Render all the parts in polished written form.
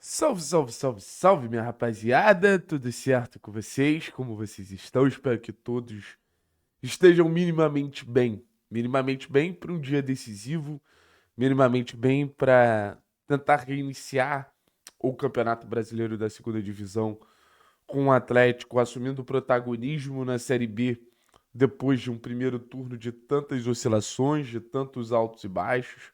Salve, salve, salve, salve, minha rapaziada! Tudo certo com vocês? Como vocês estão? Espero que todos estejam minimamente bem. Minimamente bem para um dia decisivo, minimamente bem para tentar reiniciar o Campeonato Brasileiro da Segunda Divisão com o Atlético assumindo o protagonismo na Série B depois de um primeiro turno de tantas oscilações, de tantos altos e baixos.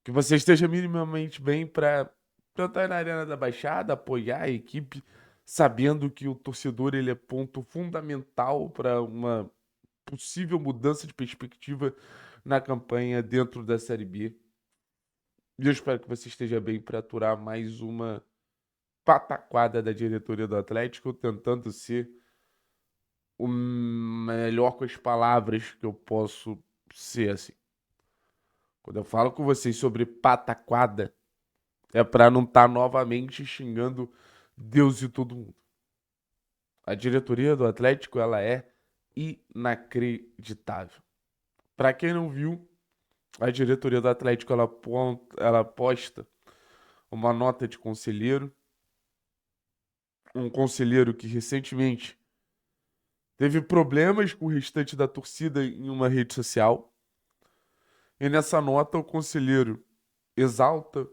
Que você esteja minimamente bem para tentar ir na Arena da Baixada, apoiar a equipe, sabendo que o torcedor ele é ponto fundamental para uma possível mudança de perspectiva na campanha dentro da Série B. E eu espero que você esteja bem para aturar mais uma pataquada da diretoria do Atlético, tentando ser o melhor com as palavras que eu posso ser assim. Quando eu falo com vocês sobre pataquada, é para não estar novamente xingando Deus e todo mundo. A diretoria do Atlético, ela é inacreditável. Para quem não viu, a diretoria do Atlético, ela posta uma nota de conselheiro, um conselheiro que recentemente teve problemas com o restante da torcida em uma rede social. E nessa nota, o conselheiro exalta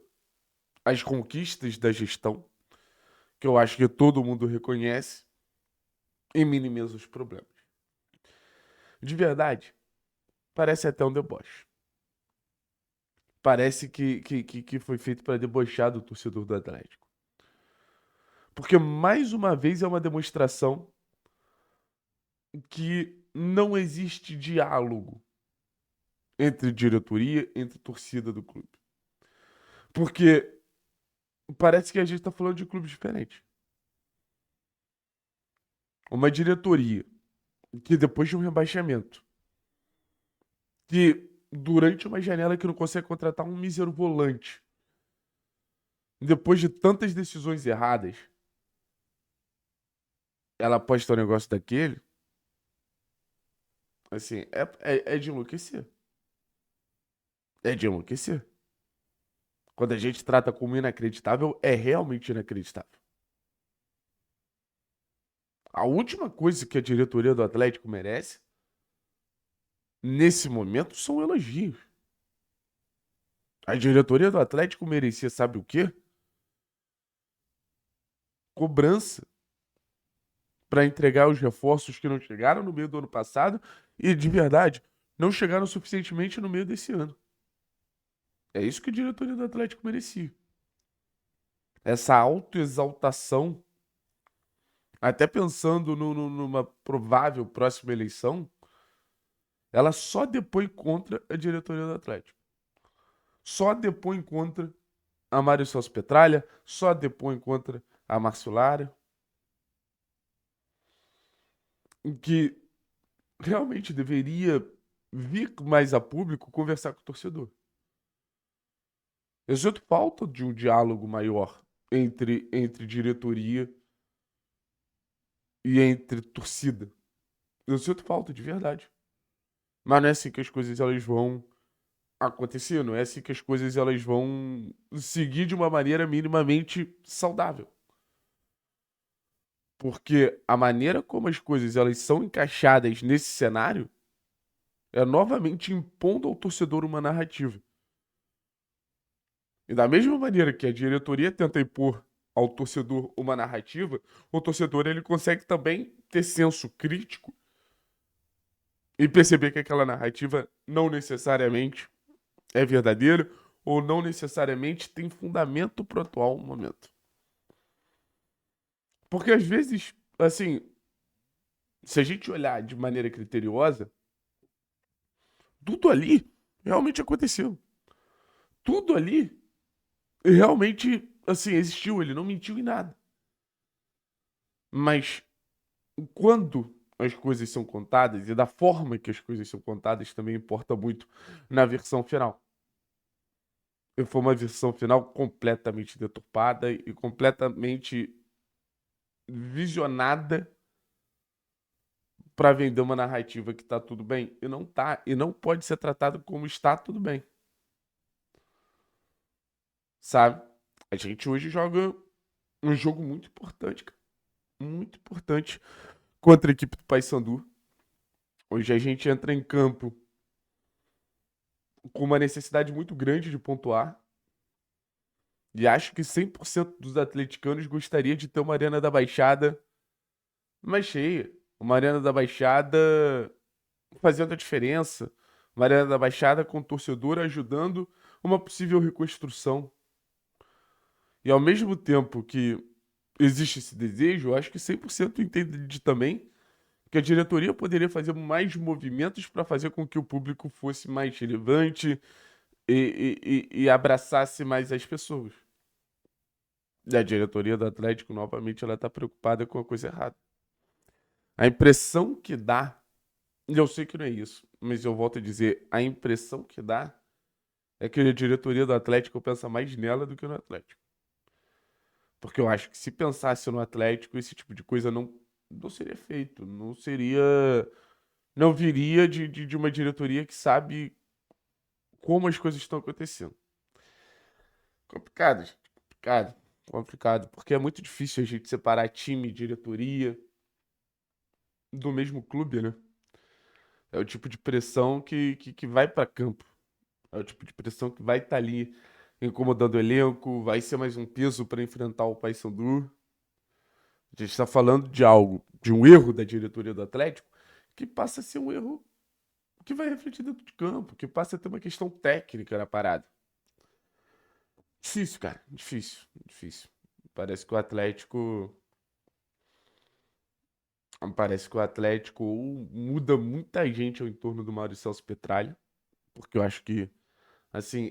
as conquistas da gestão, que eu acho que todo mundo reconhece, e minimiza os problemas. De verdade, parece até um deboche. Parece que foi feito para debochar do torcedor do Atlético. Porque mais uma vez é uma demonstração que não existe diálogo entre diretoria, entre torcida do clube. Porque parece que a gente está falando de clubes diferentes. Uma diretoria que depois de um rebaixamento, que durante uma janela que não consegue contratar um mísero volante, depois de tantas decisões erradas, ela aposta um negócio daquele, assim, é de enlouquecer. É de enlouquecer. Quando a gente trata como inacreditável, é realmente inacreditável. A última coisa que a diretoria do Atlético merece, nesse momento, são elogios. A diretoria do Atlético merecia, sabe o quê? Cobrança para entregar os reforços que não chegaram no meio do ano passado e, de verdade, não chegaram suficientemente no meio desse ano. É isso que a diretoria do Atlético merecia. Essa autoexaltação, até pensando numa provável próxima eleição, ela só depõe contra a diretoria do Atlético. Só depõe contra a Mário Celso Petralha, só depõe contra a Márcio Lara, que realmente deveria vir mais a público conversar com o torcedor. Eu sinto falta de um diálogo maior entre diretoria e entre torcida. Eu sinto falta, de verdade. Mas não é assim que as coisas elas vão acontecer, não é assim que as coisas elas vão seguir de uma maneira minimamente saudável. Porque a maneira como as coisas elas são encaixadas nesse cenário é novamente impondo ao torcedor uma narrativa. E da mesma maneira que a diretoria tenta impor ao torcedor uma narrativa, o torcedor ele consegue também ter senso crítico e perceber que aquela narrativa não necessariamente é verdadeira ou não necessariamente tem fundamento pro atual momento. Porque às vezes, assim, se a gente olhar de maneira criteriosa, tudo ali realmente aconteceu. Tudo ali realmente, assim, existiu. Ele não mentiu em nada. Mas quando as coisas são contadas e da forma que as coisas são contadas também importa muito na versão final. E foi uma versão final completamente deturpada e completamente visionada para vender uma narrativa que tá tudo bem. E não tá. E não pode ser tratado como está tudo bem. Sabe? A gente hoje joga um jogo muito importante, cara. Muito importante contra a equipe do Paysandu. Hoje a gente entra em campo com uma necessidade muito grande de pontuar. E acho que 100% dos atleticanos gostaria de ter uma Arena da Baixada mais cheia. Uma Arena da Baixada fazendo a diferença. Uma Arena da Baixada com o torcedor ajudando uma possível reconstrução. E ao mesmo tempo que existe esse desejo, eu acho que 100% entende também que a diretoria poderia fazer mais movimentos para fazer com que o público fosse mais relevante e abraçasse mais as pessoas. E a diretoria do Atlético, novamente, ela está preocupada com a coisa errada. A impressão que dá, e eu sei que não é isso, mas eu volto a dizer, a impressão que dá é que a diretoria do Atlético pensa mais nela do que no Atlético. Porque eu acho que se pensasse no Atlético, esse tipo de coisa não seria feito. Não seria. Não viria de uma diretoria que sabe como as coisas estão acontecendo. Complicado, gente. Complicado. Complicado. Porque é muito difícil a gente separar time e diretoria do mesmo clube, né? É o tipo de pressão que vai para campo. É o tipo de pressão que vai estar ali incomodando o elenco, vai ser mais um peso para enfrentar o Paysandu. A gente está falando de algo, de um erro da diretoria do Atlético, que passa a ser um erro que vai refletir dentro de campo, que passa a ter uma questão técnica na parada. Difícil, cara. Difícil. Difícil. Parece que o Atlético. Parece que o Atlético muda muita gente ao entorno do Mário Celso Petralha. Porque eu acho que, assim,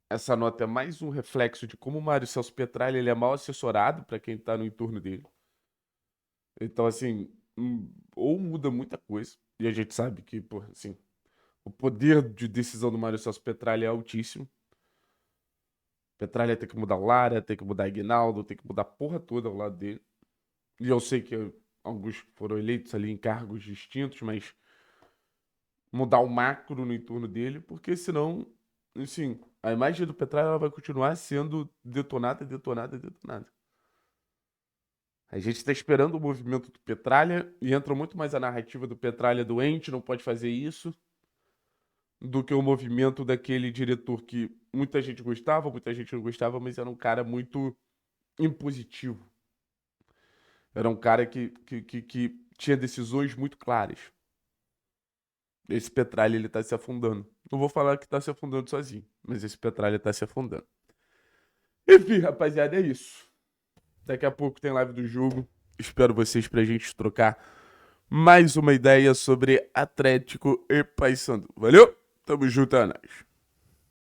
essa nota é mais um reflexo de como o Mário Celso Petralha ele é mal assessorado para quem tá no entorno dele. Então, assim, ou muda muita coisa. E a gente sabe que, pô, assim, o poder de decisão do Mário Celso Petralha é altíssimo. Petralha tem que mudar o Lara, tem que mudar Aguinaldo, tem que mudar a porra toda ao lado dele. E eu sei que alguns foram eleitos ali em cargos distintos, mas mudar o macro no entorno dele, porque senão, assim, a imagem do Petralha ela vai continuar sendo detonada, detonada, detonada. A gente está esperando o movimento do Petralha e entra muito mais a narrativa do Petralha doente, não pode fazer isso, do que o movimento daquele diretor que muita gente gostava, muita gente não gostava, mas era um cara muito impositivo. Era um cara que tinha decisões muito claras. Esse Petralha, ele tá se afundando. Não vou falar que tá se afundando sozinho, mas esse Petralha tá se afundando. Enfim, rapaziada, é isso. Daqui a pouco tem live do jogo. Espero vocês pra gente trocar mais uma ideia sobre Atlético e Paysandu. Valeu? Tamo junto, é nóis.